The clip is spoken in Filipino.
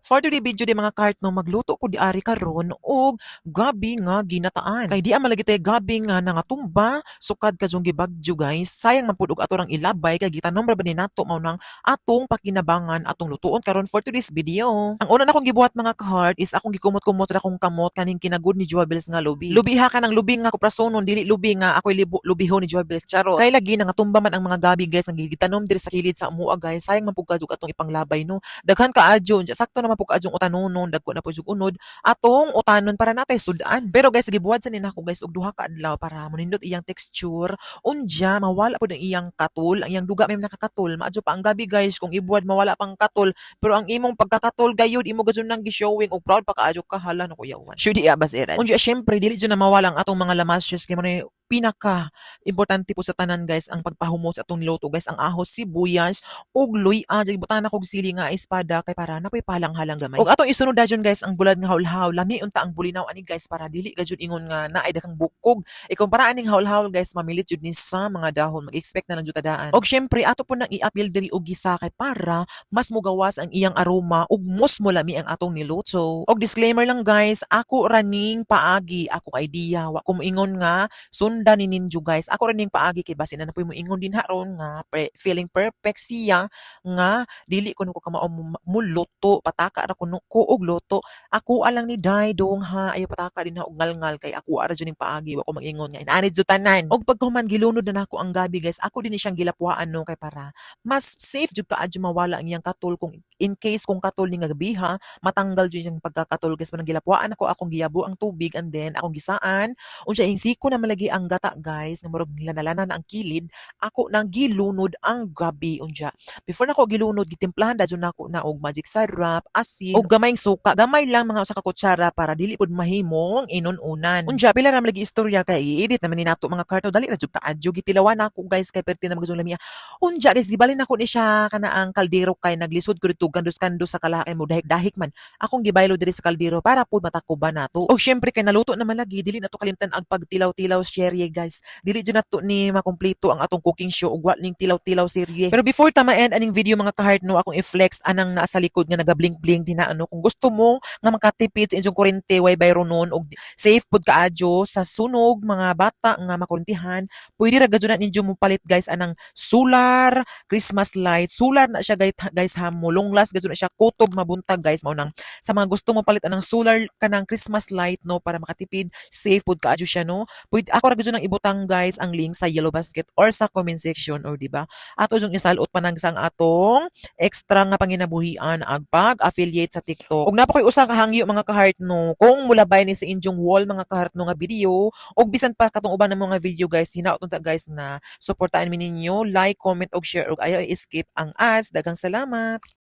For today video di mga kart no magluto ko di ari karon og gabi nga ginataan. Kay di malagi tay gabi nga nangatumba sukad kajong gibagyo guys. Sayang man pud og ato rang ilabay kay gitanom ra ba ni nato mao nang atong pakinabangan atong lutuon karon for today's video. Ang una na akong gibuhat mga kart is akong gikumot-kumot ra akong kamot kaning kinagud ni Joabels nga lubi. Lubiha ka ng lubi nga kuprasonon dili lubi nga ako'y lubihon ni Joabels charot. Kay lagi nangatumba man ang mga gabi guys nga gitanom diri sa kilid sa amua guys. Sayang man pud kajug atong ipanglabay no. Daghan kaadyo sakto naman pug adyong utanonon dagko na pud jud unod atong utanon para natay sudan. Pero guys gibuhat sa nina ko guys og duha ka adlaw para manindot iyang texture unya mawala pud ang iyang katul, ang iyang duga may nakakatul. Maadyo pa ang gabi guys kung ibuhat mawala pang katul pero ang imong pagkakatul gayud imo gazon nang gi-showing og proud pa kaadyo ka hala no kuyawan. Should iya basiran. Unya syempre dili jud na mawala ang atong mga lamasyon kay mo pinaka importante po sa tanan guys ang pagpahumos atong niluto guys ang ahos sibuyas ug luya jay butan na kog sili nga espada kay para napoy palang-halang gamay. Ug atong isunod dayon guys ang bulad nga hawlhaw lami unta ang bulinaw ani guys para dili gajud ingon nga naay daghang bukog. Ikumpara aning hawlhaw guys mamilit jud ni sa mga dahon mag-expect na lang jud tadaan. Ug syempre ato po nang i-apil diri og gisa kay para mas mugawas ang iyang aroma ug mus mo lami ang atong niluto. Og disclaimer lang guys ako raning paagi ako idea wa ko moingon nga sundan ni ninyo guys. Ako rin yung paagi kay basin na napoy mo ingon din haron nga feeling perfect siya nga dili ko nuko kamao muluto pataka ra kuno ko og luto. Ako alang ni Day dong ha ayo pataka din ha og ngalngal kay ako ara jud ning paagi wa ko magingon nga inaanid jud tanan. Og pagkahuman gilunod na nako ang gabi guys ako din siyang gilapuan no kay para mas safe jud kaadyo mawala ang iyang katul kung in case kung katul ni nga gabi ha matanggal jud yung pagkakatul guys manang gilapuan ako akong giyabo ang tubig and then akong gisaan unya hinsiko na malagi ang gata guys nga murag lanalanan ang kilid ako nang gilunod ang gabi unja before nako gilunod gitimplahan dadyon nako na og magic syrup asin og gamayng suka gamay lang mga usa ka kutsara para dili pud mahimong inununan unja pila ra lagi istorya kay i-edit naman ni nato mga karto dali ra jud kaadyo gitilawan nako guys kay perti na magazong lamia unja guys gibalin nako ni siya kana ang kaldero kay naglisod ko dito gandos-gandos sa kalakay mo dahik-dahik man akong gibaylo diri sa kaldero para pud matakuban nato og syempre kay naluto naman lagi dili nato kalimtan ang pagtilaw-tilaw serye guys dili jud nato ni makumpleto ang atong cooking show ug wa ning tilaw-tilaw serye. Pero before ta ma-end aning video mga ka-heart no akong i-flex anang naa sa likod nga naga-blink-blink din na ano kung gusto mo nga makatipid sa inyong kuryente way bayronon og safe pud kaadyo sa sunog mga bata nga makurintihan pwede ra gajud na ninyo mo palit guys anang solar Christmas light solar na siya guys ha mo long last gajud na siya kutob mabuntag guys mao nang sa mga gusto mo palit anang solar kanang Christmas light no para makatipid safe pud kaadyo siya no pwede ako ra gajud nang ibutang guys ang link sa Yellow Basket or sa comment section or diba ato jung isalot pa nang sang atong extra nga panginabuhian ag pag-affiliate sa TikTok ug napakoy usa ka hangyo mga ka-heart no kung mulabay ni sa inyong wall mga ka-heart no nga video ug bisan pa katong uban ng mga video guys hinaot unta guys na suportahan mi ninyo like comment ug share ug ayaw i-skip ang ads daghang salamat.